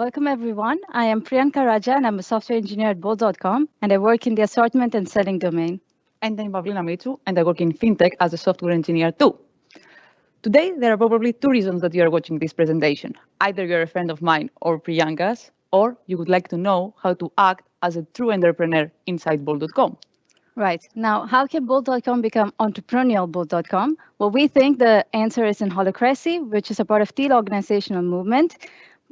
Welcome everyone. I am Priyanka Radja and I'm a software engineer at Bold.com and I work in the assortment and selling domain. And I'm Pavlina Mitsou, and I work in fintech as a software engineer too. Today, there are probably two reasons that you are watching this presentation. Either you're a friend of mine or Priyanka's, or you would like to know how to act as a true entrepreneur inside Bold.com. Right. Now, how can Bold.com become entrepreneurial Bold.com? Well, we think the answer is in holacracy, which is a part of teal organizational movement.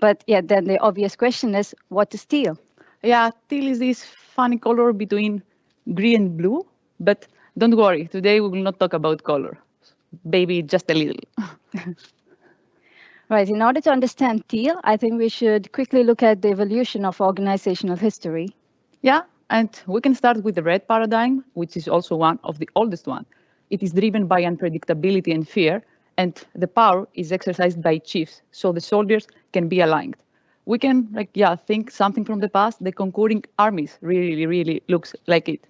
But yeah, then the obvious question is, what is teal? Yeah, teal is this funny color between green and blue, but don't worry, today we will not talk about color. Maybe just a little. Right. In order to understand teal, I think we should quickly look at the evolution of organizational history. Yeah, and we can start with the red paradigm, which is also one of the oldest one. It is driven by unpredictability and fear, and the power is exercised by chiefs, so the soldiers can be aligned. We can, think something from the past. The conquering armies really looks like it.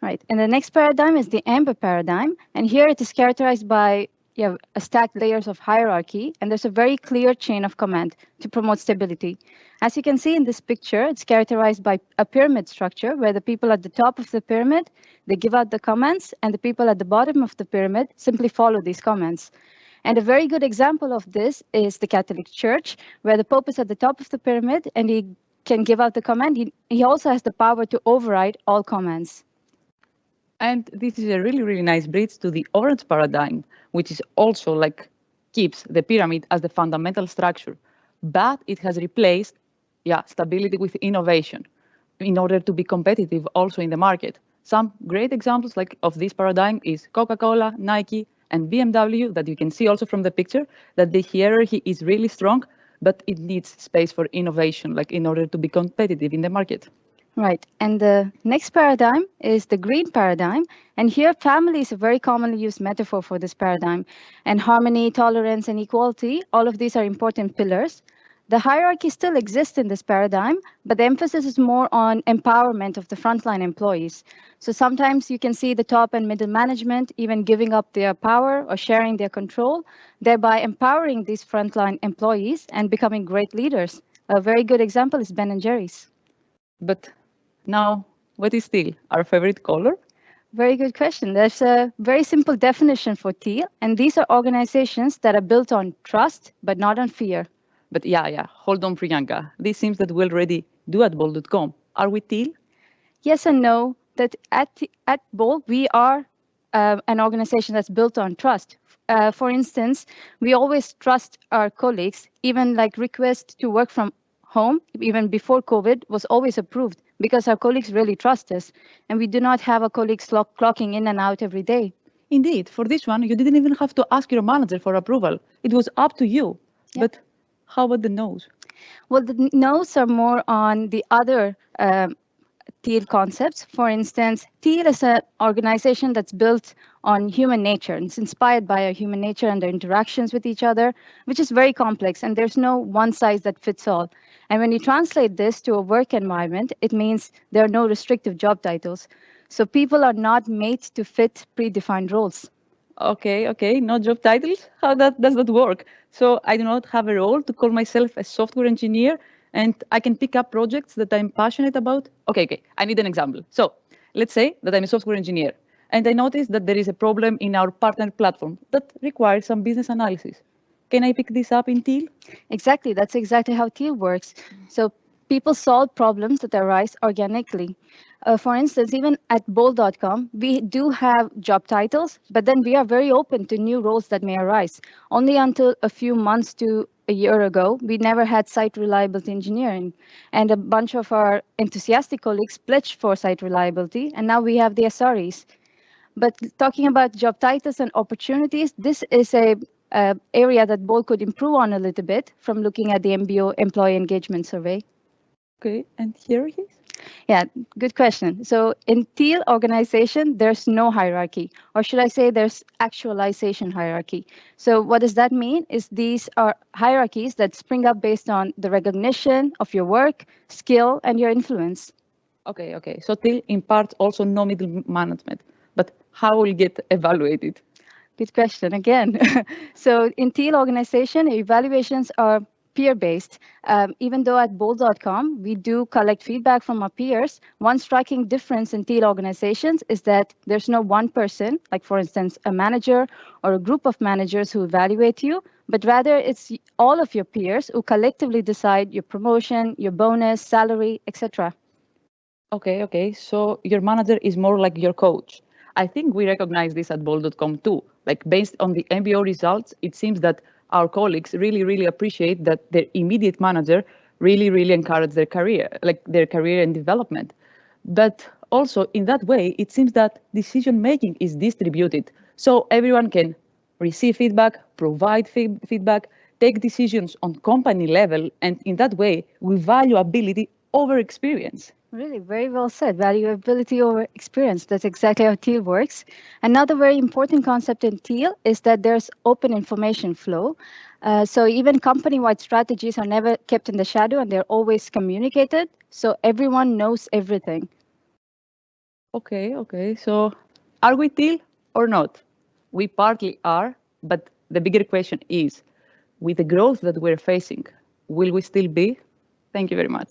Right. And the next paradigm is the amber paradigm. And here it is characterized by a stacked layers of hierarchy. And there's a very clear chain of command to promote stability. As you can see in this picture, it's characterized by a pyramid structure where the people at the top of the pyramid, they give out the commands, and the people at the bottom of the pyramid simply follow these commands. And a very good example of this is the Catholic Church, where the Pope is at the top of the pyramid and he can give out the command. He also has the power to override all commands. And this is a really nice bridge to the orange paradigm, which is also keeps the pyramid as the fundamental structure, but it has replaced stability with innovation in order to be competitive also in the market. Some great examples of this paradigm is Coca-Cola, Nike, and BMW that you can see also from the picture, that the hierarchy is really strong, but it needs space for innovation, in order to be competitive in the market. Right. And the next paradigm is the green paradigm. And here, family is a very commonly used metaphor for this paradigm. And harmony, tolerance, and equality, all of these are important pillars. The hierarchy still exists in this paradigm, but the emphasis is more on empowerment of the frontline employees. So sometimes you can see the top and middle management even giving up their power or sharing their control, thereby empowering these frontline employees and becoming great leaders. A very good example is Ben & Jerry's. But now, what is teal? Our favorite color? Very good question. There's a very simple definition for teal, and these are organizations that are built on trust, but not on fear. But hold on, Priyanka. This seems that we already do at Bold.com. Are we teal? Yes and no. That at Bold, we are an organization that's built on trust. For instance, we always trust our colleagues, even requests to work from home, even before COVID, was always approved because our colleagues really trust us. And we do not have our colleagues clocking in and out every day. Indeed, for this one, you didn't even have to ask your manager for approval. It was up to you. Yeah. But how about the no's? Well, the no's are more on the other teal concepts. For instance, teal is an organization that's built on human nature. It's inspired by our human nature and their interactions with each other, which is very complex, and there's no one size that fits all. And when you translate this to a work environment, it means there are no restrictive job titles. So people are not made to fit predefined roles. Okay, no job titles? How does that work? So I do not have a role to call myself a software engineer, and I can pick up projects that I'm passionate about? Okay, I need an example. So let's say that I'm a software engineer, and I notice that there is a problem in our partner platform that requires some business analysis. Can I pick this up in teal? Exactly, that's exactly how teal works. So people solve problems that arise organically. For instance, even at Bold.com, we do have job titles, but then we are very open to new roles that may arise. Only until a few months to a year ago, we never had site reliability engineering. And a bunch of our enthusiastic colleagues pledged for site reliability, and now we have the SREs. But talking about job titles and opportunities, this is a area that Bold could improve on a little bit from looking at the MBO employee engagement survey. Okay, and here it is. Yeah, good question. So in teal organization, there's no hierarchy, or should I say there's actualization hierarchy. So what does that mean is these are hierarchies that spring up based on the recognition of your work, skill, and your influence. Okay. So teal imparts also no middle management, but how will it get evaluated? Good question again. So in teal organization, evaluations are peer-based. Even though at bold.com, we do collect feedback from our peers, one striking difference in teal organizations is that there's no one person, like for instance, a manager or a group of managers who evaluate you, but rather it's all of your peers who collectively decide your promotion, your bonus, salary, etc. Okay. So your manager is more like your coach. I think we recognize this at Bol.com too. Like based on the MBO results, it seems that our colleagues really appreciate that their immediate manager really encourage their career, like their career and development. But also in that way, it seems that decision making is distributed. So everyone can receive feedback, provide feedback, take decisions on company level. And in that way, we value ability over experience. Really, very well said. Valuability over experience. That's exactly how teal works. Another very important concept in teal is that there's open information flow. So even company-wide strategies are never kept in the shadow and they're always communicated. So everyone knows everything. Okay. So are we teal or not? We partly are, but the bigger question is, with the growth that we're facing, will we still be? Thank you very much.